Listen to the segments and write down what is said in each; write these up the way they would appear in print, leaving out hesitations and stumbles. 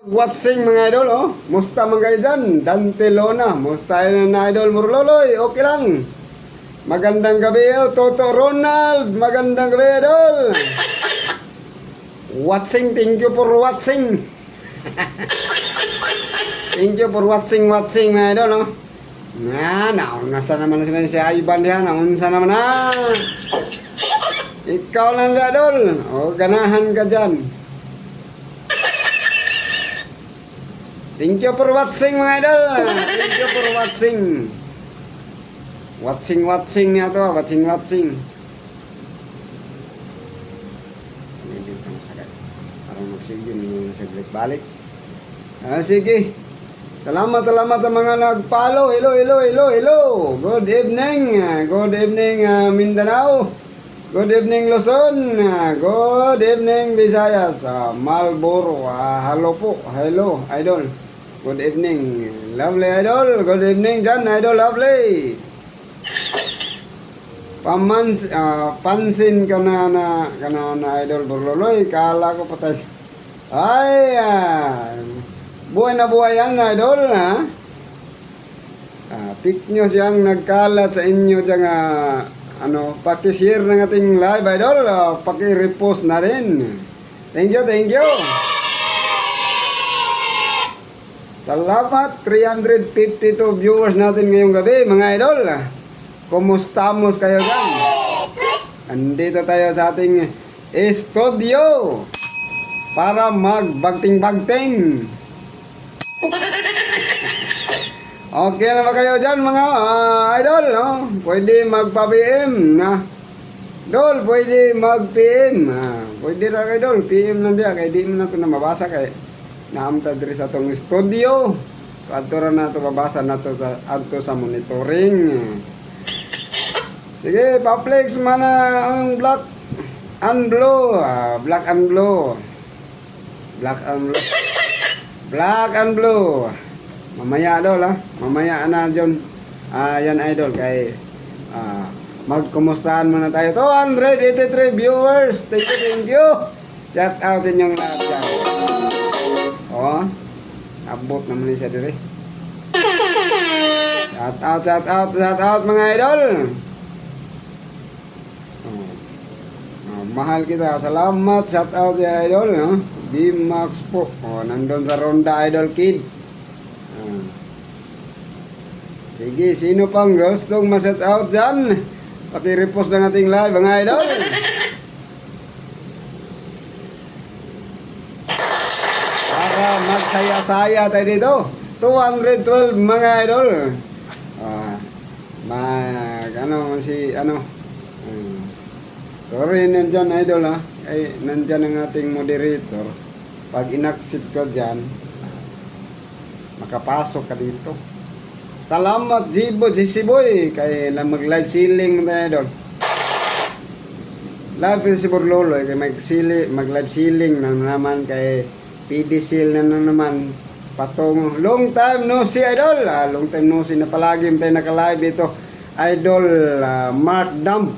Watching mga idol, oh. Musta mga kayo dyan? Dante Lona. Musta yun na idol Murloloy? Okay lang. Magandang gabi, oh. Toto Ronald. Magandang gabi, idol. Watching, thank you for watching. Thank you for watching mga idol, oh. Nasa naman na sila si Ivan diyan. Naunsa naman na. Ikaw lang idol. O, ganahan ka dyan. Thank you for watching mga idol. Thank you for watching. Watching niya to. Watching. Hindi kang sakay. Parang magsigil yung saglit balik. Sige. Salamat sa mga nag-follow. Hello. Good evening. Good evening Mindanao. Good evening Luzon. Good evening Visayas. Marlboro. Hello po. Hello idol. Good evening, lovely idol. Good evening, Jan, idol, lovely. Pansin ka na idol Burloloy. Kala ko patay. Ay, buhay na buhay yan, idol, ha? Pick nyo siyang nagkalat sa inyo dyan, pakishare ng ating live, idol. Paki-repost na rin. Thank you. Salamat, 352 viewers natin ngayong gabi, mga idol. Kumustamos kayo dyan? Andito tayo sa ating studio para magbagting-bagting. Okay na ba kayo dyan, mga idol? No? Pwede magpa-PM na. Idol, pwede mag-PM. Pwede na kayo, idol. PM lang diya, kaya di mo na ito na mabasa kayo. Naamta diri sa tong studio. Kadto na to babasa na to adto sa monitoring. Sige, pa-flex man ang black and blue. Black and blue. Mamaya idol, ha. Mamaya na John. Yan idol kay magkumustahan muna tayo. 283 viewers. Thank you. Shout out inyong lahat dyan. Abot naman siya dire. Shout out mga idol. Mahal kita. Salamat. Shout out si idol, no? B-Max po. Nandun sa Ronda Idol Kid. Sige, sino pang gustong ma-shout out dyan? Paki-repost ng ating live mga idol. Magsaya-saya tayo dito. 212 mga idol. Sorry nandyan idol, ha. Ay, nandyan ang ating moderator. Pag inaccept ko dyan, makapasok ka dito. Salamat GC Boy. Kaya mag-live ceiling tayo idol. Live si Burlolo. Kaya mag-live ceiling na naman kay PDCL na naman patong long time no see idol. Long time no see na palagi tayo naka-live dito idol. Mark Dump,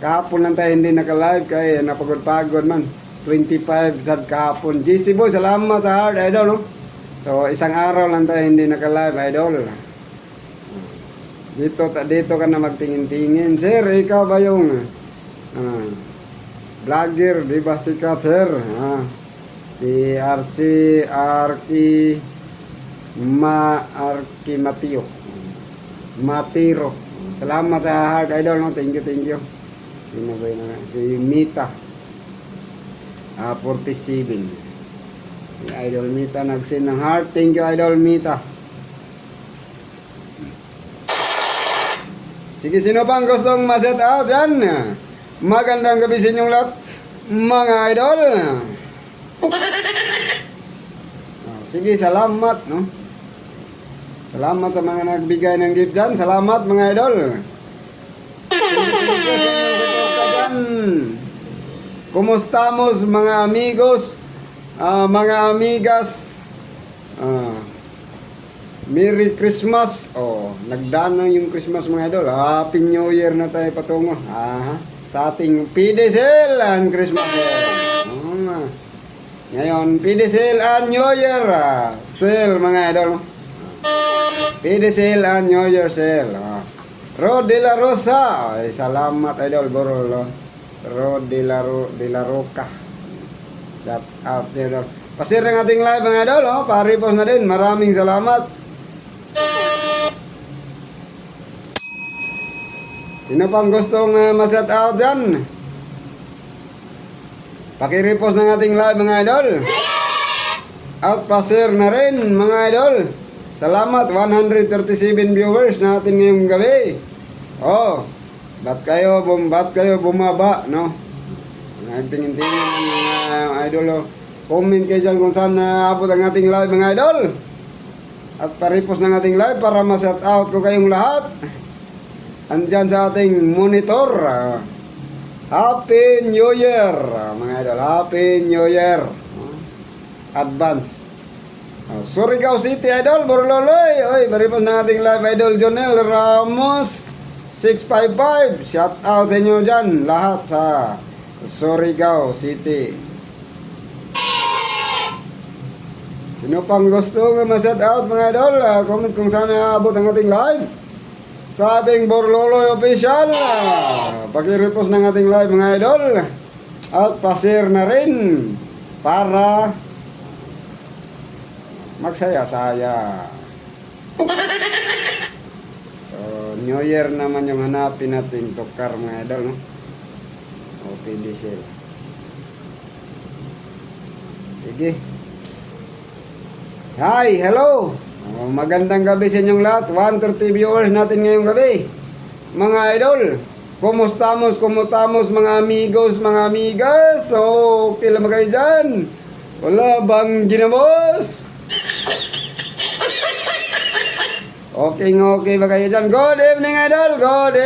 kahapon lang tayo hindi naka-live kaya napagod-pagod man. 25 sad kahapon. GC Boy, salamat sa hard idol, no? So isang araw lang tayo hindi naka-live idol. Dito ka na magtingin-tingin. Sir, ikaw ba yung vlogger, di ba sikat, sir? Si Arki Matiro. Salamat sa heart idol, no? Thank you. Sino ba yun? Si Mita 47. Si Idol Mita nag-send ng heart. Thank you Idol Mita. Sige, sino pang gustong ma-set out yan? Magandang gabi sa inyong lahat, mga idol. Sige, salamat, no? Salamat sa mga nagbigay ng gift dyan. Salamat mga idol. Kumustamos mga amigos, mga amigas. Merry Christmas. Nagdaan na yung Christmas mga idol. Happy New Year na tayo patungo. Sa ating PDCL and Christmas. Ngayon, PD sale and New Year sale mga idol. PD sale and New Year sale. Rod de la Rosa. Ay, salamat idol Borolo. Rod de la Roca. Shout out idol. Pasir ang ating live mga idol. Pa-repost na din. Maraming salamat. Sino pang gustong ma-shout out dyan? Paki-repost ng ating live mga idol. At pa-share na rin mga idol. Salamat 137 viewers natin ngayong gabi. Oh, ba't kayo bumaba, no? Tingin-tingin mga idol. Comment kayo dyan kung saan naabot ang ating live mga idol. At pa-repost ng ating live para ma-shout out ko kayong lahat. Andyan sa ating monitor. Happy New Year mga idol. Happy New Year. Advance. Surigao City idol, Borloloy. Oy, maripos na ating live idol Jonel Ramos 655. Shout out sa inyo dyan lahat sa Surigao City. Sino pang gusto nga ma-shout out mga idol? Comment kung saan naabot ang ating live sa ating Borloloy official. Paki-repost ng ating live mga idol. At pa-share na rin para magsaya-saya. So, New Year naman yung hanapin natin tukar mga idol, no? O, PD sale. Sige. Hi, hello. Magandang gabi sa inyong lahat. 130 viewers natin ngayong gabi. Mga idol, kumustamos mga amigos, mga amigas. So, okay lang ba kayo dyan? Wala bang ginamos? Okay ba kayo dyan? Good evening idol, good evening.